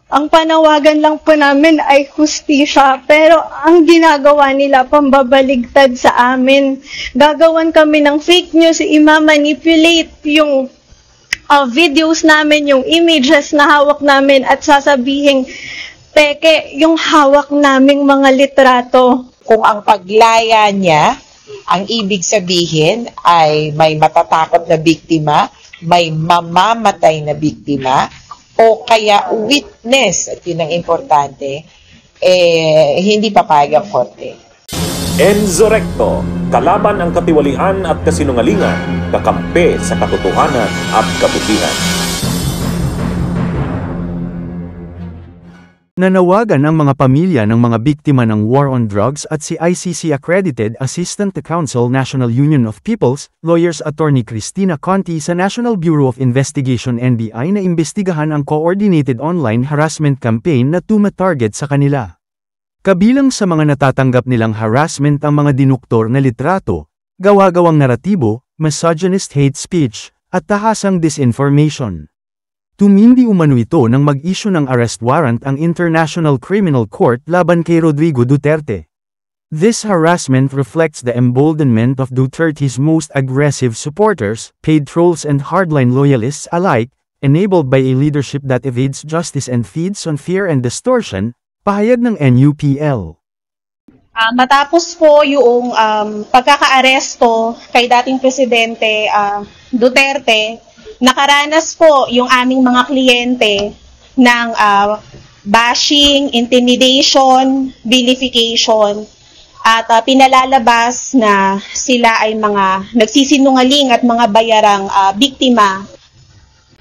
Ang panawagan lang po namin ay hustisya, pero ang ginagawa nila pambabaligtad sa amin. Gagawan kami ng fake news, ima-manipulate yung videos namin, yung images na hawak namin at sasabihin peke yung hawak naming mga litrato. Kung ang paglaya niya, ang ibig sabihin ay may matatakot na biktima, may mamamatay na biktima, o kaya witness, at yun ang importante, hindi papayag ang korte. Enzo Recto, kalaban ang katiwalian at kasinungalingan, kakampi sa katotohanan at kabutihan. Nanawagan ang mga pamilya ng mga biktima ng war on drugs at si ICC-accredited Assistant to Counsel National Union of People's Lawyers Attorney Cristina Conti sa National Bureau of Investigation NBI na imbestigahan ang coordinated online harassment campaign na tumatarget sa kanila. Kabilang sa mga natatanggap nilang harassment ang mga dinuktor na litrato, gawa-gawang naratibo, misogynist hate speech, at tahasang disinformation. Tumindi umano ito nang mag-issue ng arrest warrant ang International Criminal Court laban kay Rodrigo Duterte. This harassment reflects the emboldenment of Duterte's most aggressive supporters, paid trolls and hardline loyalists alike, enabled by a leadership that evades justice and feeds on fear and distortion, pahayag ng NUPL. Matapos po yung pagkaka-aresto kay dating Presidente Duterte, nakaranas po yung aming mga kliyente ng bashing, intimidation, vilification, at pinalalabas na sila ay mga nagsisinungaling at mga bayarang biktima.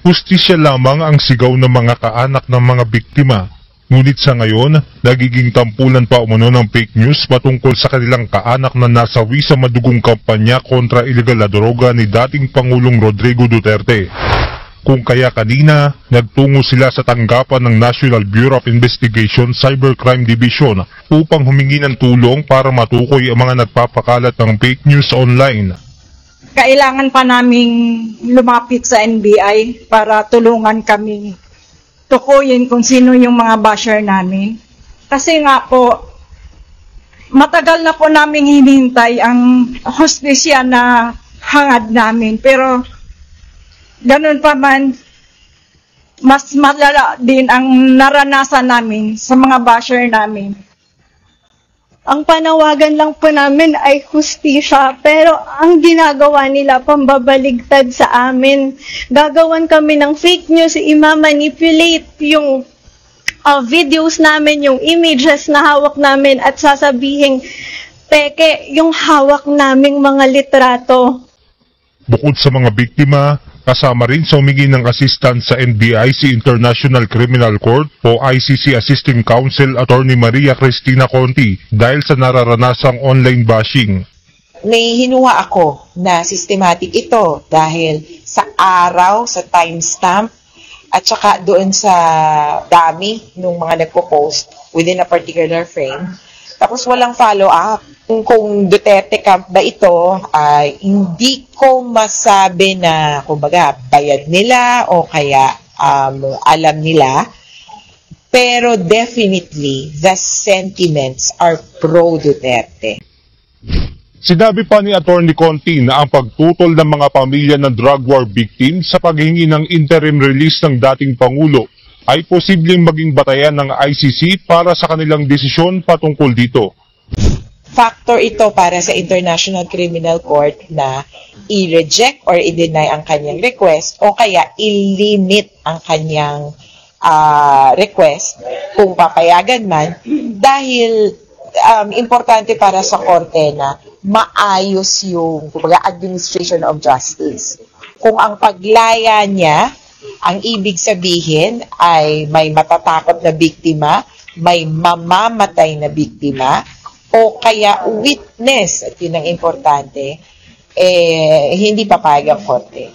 Hustisya lamang ang sigaw ng mga kaanak ng mga biktima. Ngunit sa ngayon, nagiging tampulan pa umano ng fake news patungkol sa kanilang kaanak na nasawi sa madugong kampanya kontra illegal na droga ni dating Pangulong Rodrigo Duterte. Kung kaya kanina, nagtungo sila sa tanggapan ng National Bureau of Investigation Cybercrime Division upang humingi ng tulong para matukoy ang mga nagpapakalat ng fake news online. Kailangan pa naming lumapit sa NBI para tulungan kami tukuyin kung sino yung mga basher namin. Kasi nga po, matagal na po namin hinihintay ang hustisya na hangad namin. Pero, ganun pa man, mas malala din ang naranasan namin sa mga basher namin. Ang panawagan lang po namin ay hustisya, pero ang ginagawa nila pambabaligtad sa amin. Gagawan kami ng fake news, ima-manipulate yung videos namin, yung images na hawak namin at sasabihin peke yung hawak naming mga litrato. Bukod sa mga biktima, kasama rin sa humingi ng assistance sa NBI si International Criminal Court o ICC Assisting Counsel Attorney Maria Cristina Conti dahil sa nararanasang online bashing. May hinuha ako na systematic ito dahil sa araw, sa timestamp, at saka doon sa dami ng mga nagpo-post within a particular frame. Tapos walang follow-up. Kung Duterte camp ba ito, hindi ko masabi na, kumbaga, bayad nila o kaya alam nila. Pero definitely, the sentiments are pro-Duterte. Sinabi pa ni Attorney Conti na ang pagtutol ng mga pamilya ng drug war victims sa paghingi ng interim release ng dating Pangulo ay posibleng maging batayan ng ICC para sa kanilang desisyon patungkol dito. Factor ito para sa International Criminal Court na i-reject or i-deny ang kanyang request o kaya i-limit ang kanyang request kung papayagan man dahil importante para sa korte na maayos yung administration of justice. Kung ang paglaya niya, ang ibig sabihin ay may matatakot na biktima, may mamamatay na biktima, o kaya witness, at yun ang importante, hindi papayag ang korte.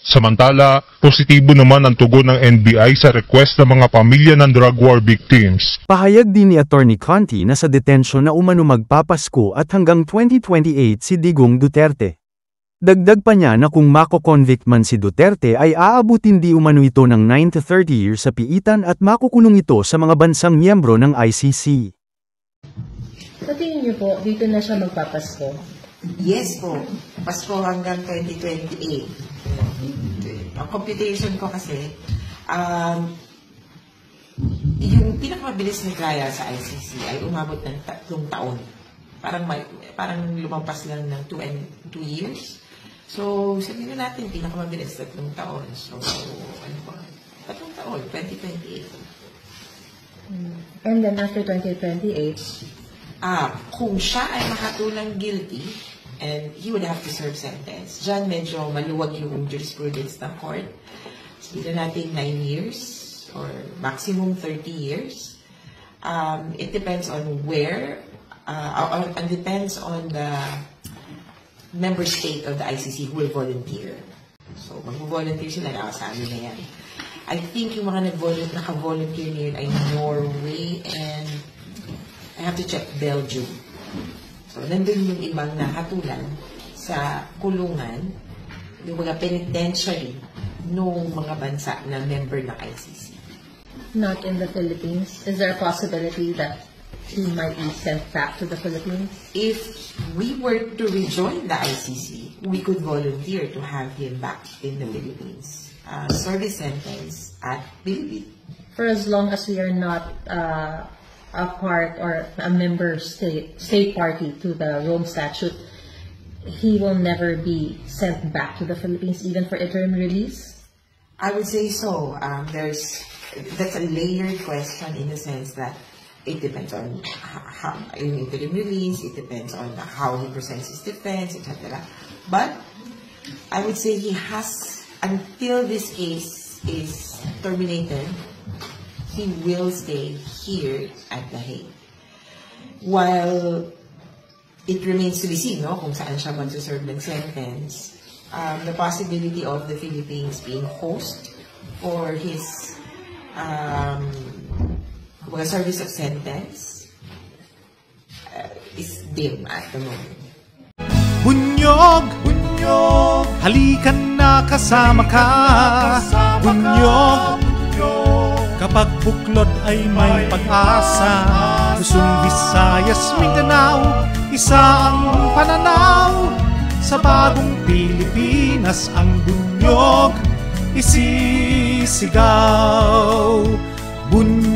Samantala, positibo naman ang tugon ng NBI sa request ng mga pamilya ng drug war victims. Pahayag din ni Attorney Conti na sa detensyon na umano magpapasko at hanggang 2028 si Digong Duterte. Dagdag pa niya na kung mako-convict man si Duterte ay aabutin di umano ito ng 9 to 30 years sa piitan at makukulong ito sa mga bansang miyembro ng ICC. Sa tingin niyo po, dito na siya magpapasko? Yes po. Pasko hanggang 2028. Ang computation ko kasi, yung pinakamabilis na trial sa ICC ay umabot ng 3 taon. Parang lumampas lang ng 2 years. So, sabihin na natin, pinakamabilis 3 taon. So, ano ba? 3 taon, 2028. And then after 2028, kung siya ay makatulang guilty, and he would have to serve sentence. Diyan medyo maluwag yung jurisprudence ng court. Sabihin na natin 9 years or maximum 30 years. It depends on where, and depends on the member state of the ICC who will volunteer. So, mag-volunteer sila, nakasabi na yan. I think yung mga naka-volunteer na yun ay Norway and I have to check Belgium. So, nandun yung ibang nakatulan sa kulungan, yung mga penitentiary nung mga bansa na member ng ICC. not in the Philippines? Is there a possibility that he might be sent back to the Philippines? If we were to rejoin the ICC, we could volunteer to have him back in the Philippines. Service sentence at Philippines. For as long as we are not a part or a member state party to the Rome Statute, he will never be sent back to the Philippines, even for interim release? I would say so. That's a layered question in the sense that it depends on how in interim release, it depends on how he presents his defense, etc. But I would say he has, until this case is terminated, he will stay here at The Hague. While it remains to be seen, no, kung saan siya mag-serve ng sentence, the possibility of the Philippines being host for his service of sentence is dim at the moment. Bunyog, bunyog, halikan na kasama ka. Bunyog, kapag buklod ay may pag-asa. Luzon, Visayas, Mindanao, isa ang pananaw. Sa bagong Pilipinas ang bunyog isisigaw. Bunyog.